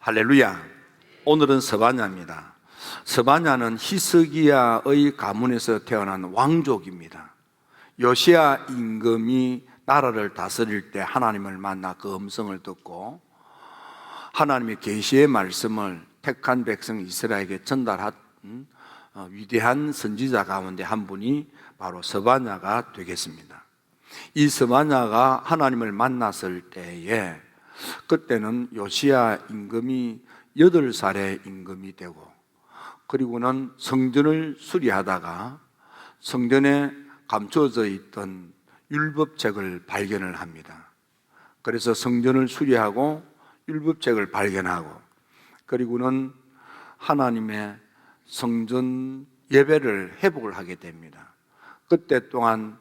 할렐루야. 오늘은 스바냐입니다. 스바냐는 히스기야의 가문에서 태어난 왕족입니다. 요시야 임금이 나라를 다스릴 때 하나님을 만나 그 음성을 듣고 하나님의 계시의 말씀을 택한 백성 이스라엘에게 전달한 위대한 선지자 가운데 한 분이 바로 스바냐가 되겠습니다. 이 스바냐가 하나님을 만났을 때에 그때는 요시야 임금이 8살의 임금이 되고, 그리고는 성전을 수리하다가 성전에 감춰져 있던 율법책을 발견을 합니다. 그래서 성전을 수리하고 율법책을 발견하고, 그리고는 하나님의 성전 예배를 회복을 하게 됩니다. 그때 동안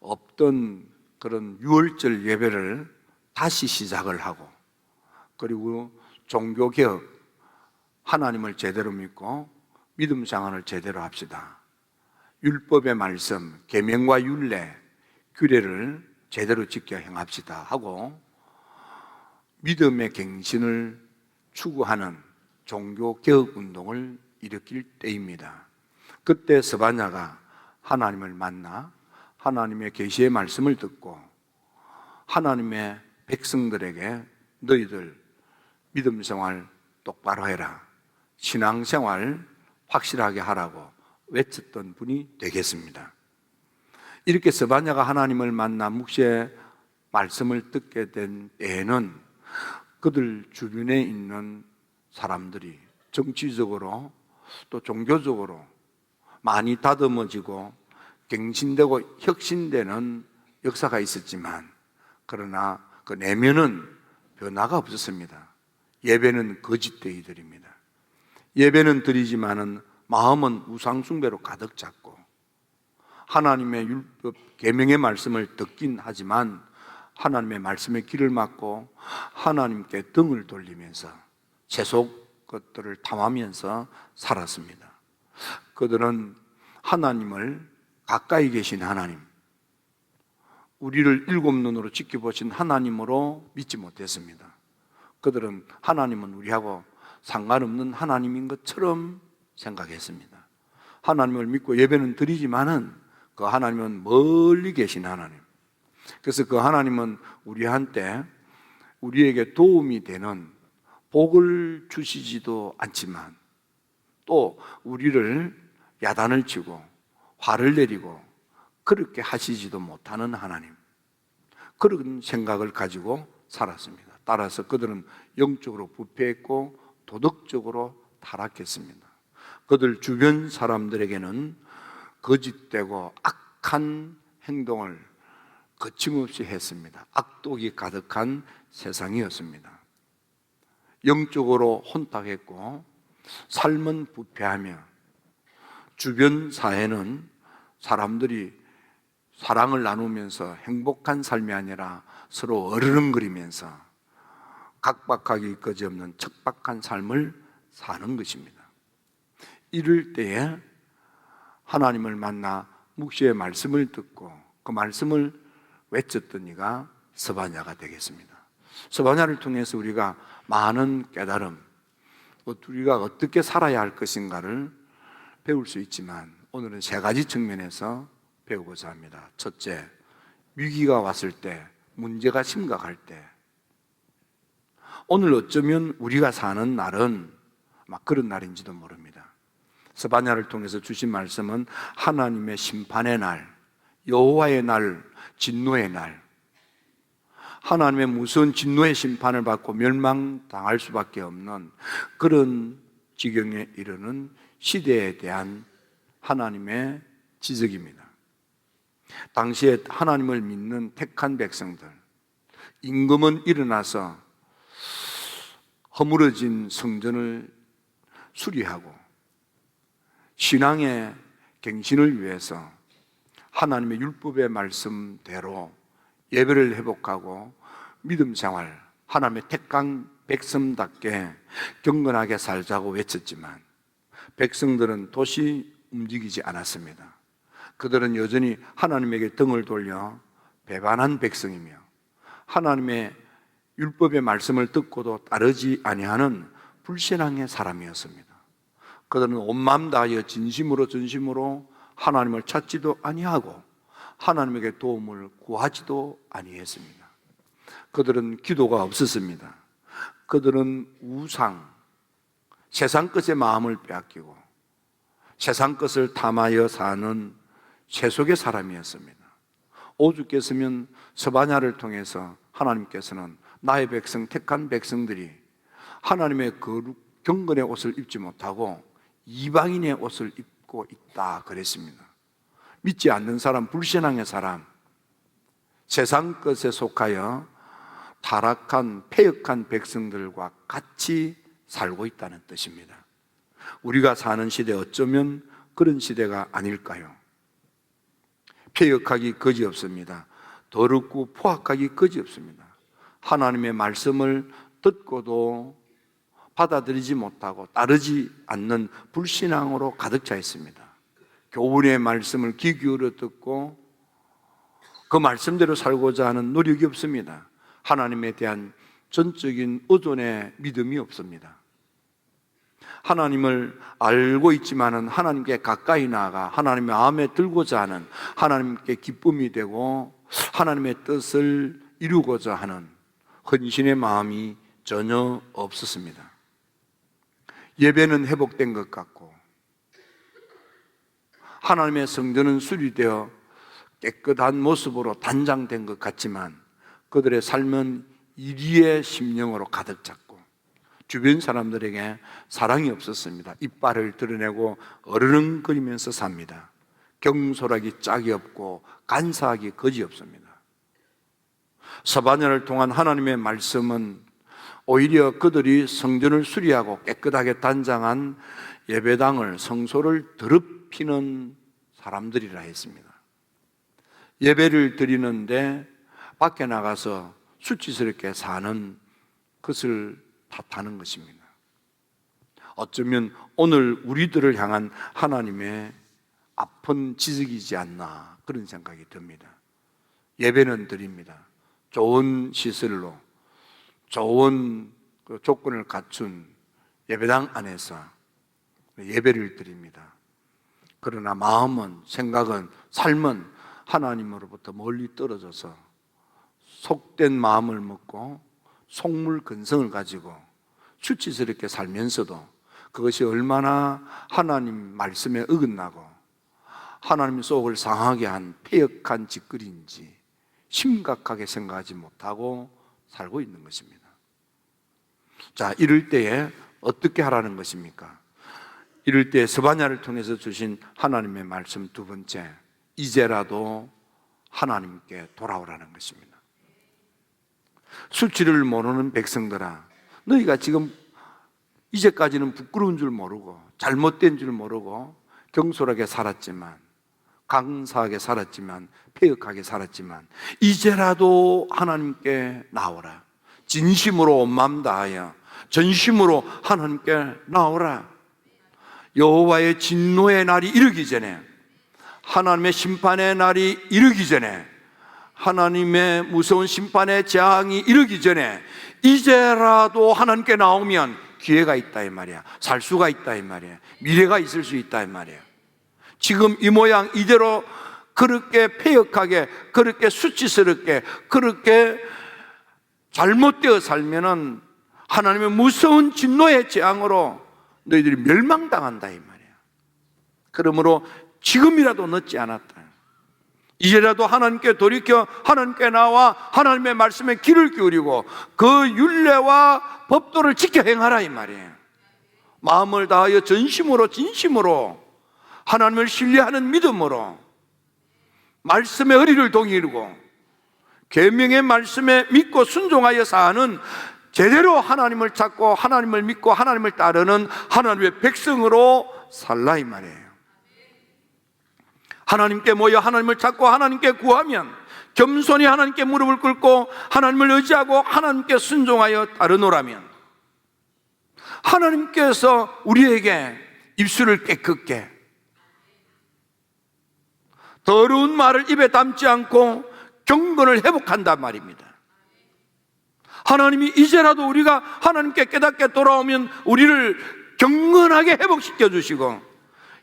없던 그런 유월절 예배를 다시 시작을 하고, 그리고 종교개혁, 하나님을 제대로 믿고 믿음 생활을 제대로 합시다. 율법의 말씀, 계명과 율례, 규례를 제대로 지켜 행합시다 하고 믿음의 갱신을 추구하는 종교개혁 운동을 일으킬 때입니다. 그때 스바냐가 하나님을 만나 하나님의 계시의 말씀을 듣고 하나님의 백성들에게 너희들 믿음 생활 똑바로 해라, 신앙생활 확실하게 하라고 외쳤던 분이 되겠습니다. 이렇게 스바냐가 하나님을 만나 묵시의 말씀을 듣게 된 때에는 그들 주변에 있는 사람들이 정치적으로 또 종교적으로 많이 다듬어지고 갱신되고 혁신되는 역사가 있었지만, 그러나 그 내면은 변화가 없었습니다. 예배는 거짓되이들입니다. 예배는 드리지만은 마음은 우상숭배로 가득 찼고, 하나님의 율법 계명의 말씀을 듣긴 하지만 하나님의 말씀에 귀를 막고 하나님께 등을 돌리면서 세속 것들을 탐하면서 살았습니다. 그들은 하나님을, 가까이 계신 하나님, 우리를 7눈으로 지켜보신 하나님으로 믿지 못했습니다. 그들은 하나님은 우리하고 상관없는 하나님인 것처럼 생각했습니다. 하나님을 믿고 예배는 드리지만은 그 하나님은 멀리 계신 하나님. 그래서 그 하나님은 우리에게 도움이 되는 복을 주시지도 않지만 또 우리를 야단을 치고 화를 내리고 그렇게 하시지도 못하는 하나님, 그런 생각을 가지고 살았습니다. 따라서 그들은 영적으로 부패했고 도덕적으로 타락했습니다. 그들 주변 사람들에게는 거짓되고 악한 행동을 거침없이 했습니다. 악독이 가득한 세상이었습니다. 영적으로 혼탁했고 삶은 부패하며 주변 사회는 사람들이 사랑을 나누면서 행복한 삶이 아니라 서로 어르렁거리면서 각박하기 그지없는 척박한 삶을 사는 것입니다. 이럴 때에 하나님을 만나 묵시의 말씀을 듣고 그 말씀을 외쳤던 이가 스바냐가 되겠습니다. 스바냐를 통해서 우리가 많은 깨달음, 우리가 어떻게 살아야 할 것인가를 배울 수 있지만 오늘은 3가지 측면에서 배우고자 합니다. 첫째, 위기가 왔을 때, 문제가 심각할 때, 오늘 어쩌면 우리가 사는 날은 막 그런 날인지도 모릅니다. 스바냐를 통해서 주신 말씀은 하나님의 심판의 날, 여호와의 날, 진노의 날, 하나님의 무서운 진노의 심판을 받고 멸망당할 수밖에 없는 그런 지경에 이르는 시대에 대한 하나님의 지적입니다. 당시에 하나님을 믿는 택한 백성들, 임금은 일어나서 허물어진 성전을 수리하고 신앙의 갱신을 위해서 하나님의 율법의 말씀대로 예배를 회복하고 믿음 생활, 하나님의 택한 백성답게 경건하게 살자고 외쳤지만 백성들은 도시 움직이지 않았습니다. 그들은 여전히 하나님에게 등을 돌려 배반한 백성이며 하나님의 율법의 말씀을 듣고도 따르지 아니하는 불신앙의 사람이었습니다. 그들은 온 마음 다하여 진심으로 전심으로 하나님을 찾지도 아니하고 하나님에게 도움을 구하지도 아니했습니다. 그들은 기도가 없었습니다. 그들은 우상, 세상 것에 마음을 빼앗기고 세상 것을 탐하여 사는 세속의 사람이었습니다. 오죽했으면 스바냐를 통해서 하나님께서는 나의 백성, 택한 백성들이 하나님의 거룩 경건의 옷을 입지 못하고 이방인의 옷을 입고 있다 그랬습니다. 믿지 않는 사람, 불신앙의 사람, 세상 것에 속하여 타락한 패역한 백성들과 같이 살고 있다는 뜻입니다. 우리가 사는 시대 어쩌면 그런 시대가 아닐까요? 패역하기 거지없습니다. 더럽고 포악하기 거지없습니다. 하나님의 말씀을 듣고도 받아들이지 못하고 따르지 않는 불신앙으로 가득 차 있습니다. 교훈의 말씀을 귀 기울여 듣고 그 말씀대로 살고자 하는 노력이 없습니다. 하나님에 대한 전적인 의존의 믿음이 없습니다. 하나님을 알고 있지만은 하나님께 가까이 나아가 하나님의 마음에 들고자 하는, 하나님께 기쁨이 되고 하나님의 뜻을 이루고자 하는 헌신의 마음이 전혀 없었습니다. 예배는 회복된 것 같고 하나님의 성전은 수리되어 깨끗한 모습으로 단장된 것 같지만 그들의 삶은 이리의 심령으로 가득 찼고 주변 사람들에게 사랑이 없었습니다. 이빨을 드러내고 어르렁거리면서 삽니다. 경솔하기 짝이 없고 간사하기 거지 없습니다. 스바냐를 통한 하나님의 말씀은 오히려 그들이 성전을 수리하고 깨끗하게 단장한 예배당을, 성소를 더럽히는 사람들이라 했습니다. 예배를 드리는데 밖에 나가서 수치스럽게 사는 것을 탓하는 것입니다. 어쩌면 오늘 우리들을 향한 하나님의 아픈 지적이지 않나 그런 생각이 듭니다. 예배는 드립니다. 좋은 시설로 좋은 조건을 갖춘 예배당 안에서 예배를 드립니다. 그러나 마음은, 생각은, 삶은 하나님으로부터 멀리 떨어져서 속된 마음을 먹고 속물 근성을 가지고 수치스럽게 살면서도 그것이 얼마나 하나님 말씀에 어긋나고 하나님 속을 상하게 한 패역한 짓거리인지 심각하게 생각하지 못하고 살고 있는 것입니다. 자, 이럴 때에 어떻게 하라는 것입니까? 이럴 때 스바냐를 통해서 주신 하나님의 말씀 두 번째, 이제라도 하나님께 돌아오라는 것입니다. 수치를 모르는 백성들아, 너희가 지금 이제까지는 부끄러운 줄 모르고 잘못된 줄 모르고 경솔하게 살았지만, 강사하게 살았지만, 패역하게 살았지만 이제라도 하나님께 나오라. 진심으로 온 마음 다하여 전심으로 하나님께 나오라. 여호와의 진노의 날이 이르기 전에, 하나님의 심판의 날이 이르기 전에, 하나님의 무서운 심판의 재앙이 이르기 전에 이제라도 하나님께 나오면 기회가 있다 이 말이야. 살 수가 있다 이 말이야. 미래가 있을 수 있다 이 말이야. 지금 이 모양 이대로 그렇게 패역하게, 그렇게 수치스럽게, 그렇게 잘못되어 살면은 하나님의 무서운 진노의 재앙으로 너희들이 멸망당한다 이 말이야. 그러므로 지금이라도 늦지 않았다. 이제라도 하나님께 돌이켜 하나님께 나와 하나님의 말씀에 귀를 기울이고 그 율례와 법도를 지켜 행하라 이 말이에요. 마음을 다하여 전심으로 진심으로 하나님을 신뢰하는 믿음으로 말씀의 의리를 동이루고 계명의 말씀에 믿고 순종하여 사는 제대로 하나님을 찾고 하나님을 믿고 하나님을 따르는 하나님의 백성으로 살라 이 말이에요. 하나님께 모여 하나님을 찾고 하나님께 구하면 겸손히 하나님께 무릎을 꿇고 하나님을 의지하고 하나님께 순종하여 따르노라면 하나님께서 우리에게 입술을 깨끗게 더러운 말을 입에 담지 않고 경건을 회복한단 말입니다. 하나님이 이제라도 우리가 하나님께 깨닫게 돌아오면 우리를 경건하게 회복시켜 주시고,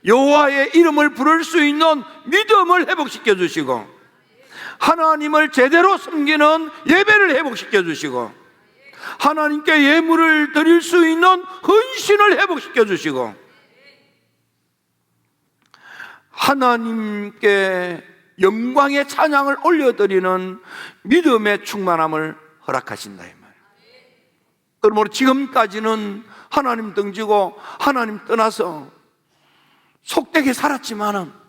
여호와의 이름을 부를 수 있는 믿음을 회복시켜 주시고, 하나님을 제대로 섬기는 예배를 회복시켜 주시고, 하나님께 예물을 드릴 수 있는 헌신을 회복시켜 주시고, 하나님께 영광의 찬양을 올려드리는 믿음의 충만함을 허락하신다 이 말이에요. 그러므로 지금까지는 하나님 등지고 하나님 떠나서 속되게 살았지만은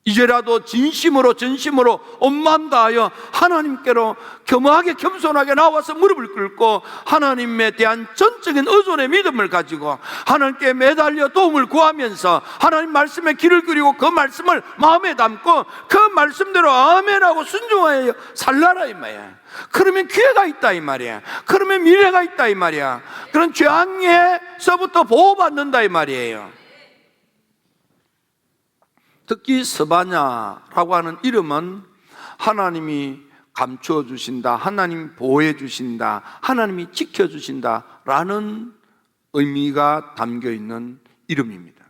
이제라도 진심으로 전심으로 온 마음 다하여 하나님께로 겸허하게 겸손하게 나와서 무릎을 꿇고 하나님에 대한 전적인 의존의 믿음을 가지고 하나님께 매달려 도움을 구하면서 하나님 말씀에 귀를 기울이고 그 말씀을 마음에 담고 그 말씀대로 아멘하고 순종하여 살라라 이 말이야. 그러면 기회가 있다 이 말이야. 그러면 미래가 있다 이 말이야. 그런 죄악에서부터 보호받는다 이 말이에요. 특히 스바냐라고 하는 이름은 하나님이 감추어 주신다, 하나님 보호해 주신다, 하나님이 지켜 주신다라는 의미가 담겨 있는 이름입니다.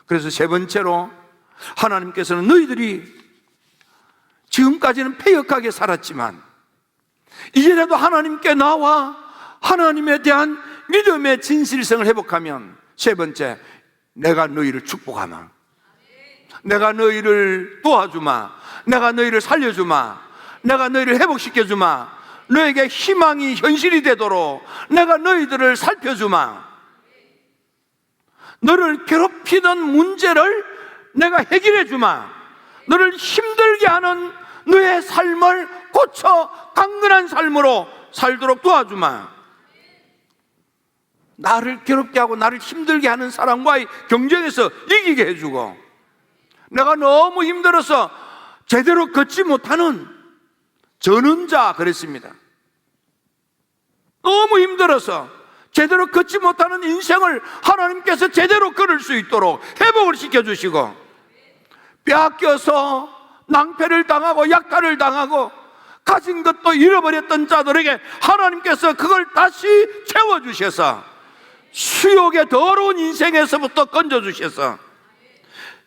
그래서 세 번째로 하나님께서는 너희들이 지금까지는 패역하게 살았지만 이제라도 하나님께 나와 하나님에 대한 믿음의 진실성을 회복하면, 세 번째, 내가 너희를 축복하마, 내가 너희를 도와주마, 내가 너희를 살려주마, 내가 너희를 회복시켜주마, 너에게 희망이 현실이 되도록 내가 너희들을 살펴주마, 너를 괴롭히던 문제를 내가 해결해주마, 너를 힘들게 하는 너의 삶을 고쳐 강건한 삶으로 살도록 도와주마, 나를 괴롭게 하고 나를 힘들게 하는 사람과의 경쟁에서 이기게 해주고, 내가 너무 힘들어서 제대로 걷지 못하는 전은자 그랬습니다. 너무 힘들어서 제대로 걷지 못하는 인생을 하나님께서 제대로 걸을 수 있도록 회복을 시켜주시고, 빼앗겨서 낭패를 당하고 약탈을 당하고 가진 것도 잃어버렸던 자들에게 하나님께서 그걸 다시 채워주셔서 수욕의 더러운 인생에서부터 건져주셔서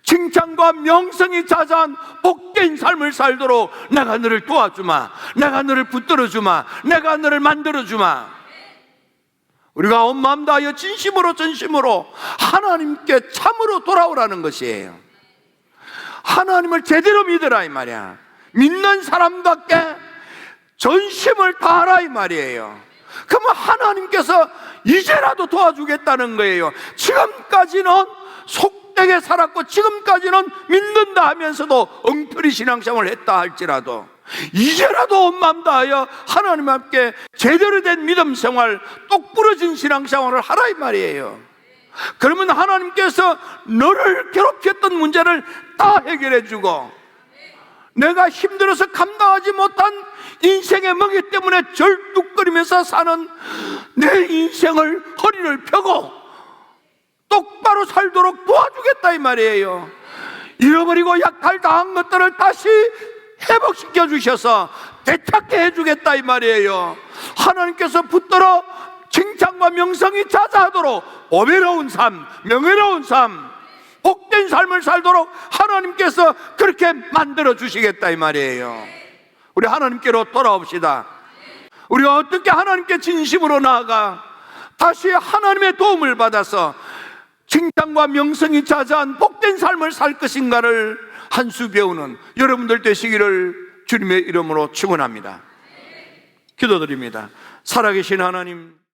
칭찬과 명성이 자자한 복된 삶을 살도록 내가 너를 도와주마, 내가 너를 붙들어주마, 내가 너를 만들어주마. 우리가 온 마음 다하여 진심으로 전심으로 하나님께 참으로 돌아오라는 것이에요. 하나님을 제대로 믿으라 이 말이야. 믿는 사람답게 전심을 다하라 이 말이에요. 그러면 하나님께서 이제라도 도와주겠다는 거예요. 지금까지는 속되게 살았고 지금까지는 믿는다 하면서도 엉터리 신앙생활을 했다 할지라도 이제라도 온 마음 다하여 하나님 앞에 제대로 된 믿음 생활, 똑부러진 신앙생활을 하라 이 말이에요. 그러면 하나님께서 너를 괴롭혔던 문제를 다 해결해 주고, 내가 힘들어서 감당하지 못한 인생의 멍에 때문에 절뚝거리면서 사는 내 인생을 허리를 펴고 똑바로 살도록 도와주겠다 이 말이에요. 잃어버리고 약탈당한 것들을 다시 회복시켜 주셔서 되찾게 해주겠다 이 말이에요. 하나님께서 붙들어 칭찬과 명성이 자자하도록 보배로운 삶, 명예로운 삶, 복된 삶을 살도록 하나님께서 그렇게 만들어 주시겠다 이 말이에요. 우리 하나님께로 돌아옵시다. 우리가 어떻게 하나님께 진심으로 나아가 다시 하나님의 도움을 받아서 칭찬과 명성이 자자한 복된 삶을 살 것인가를 한 수 배우는 여러분들 되시기를 주님의 이름으로 축원합니다. 기도드립니다. 살아계신 하나님,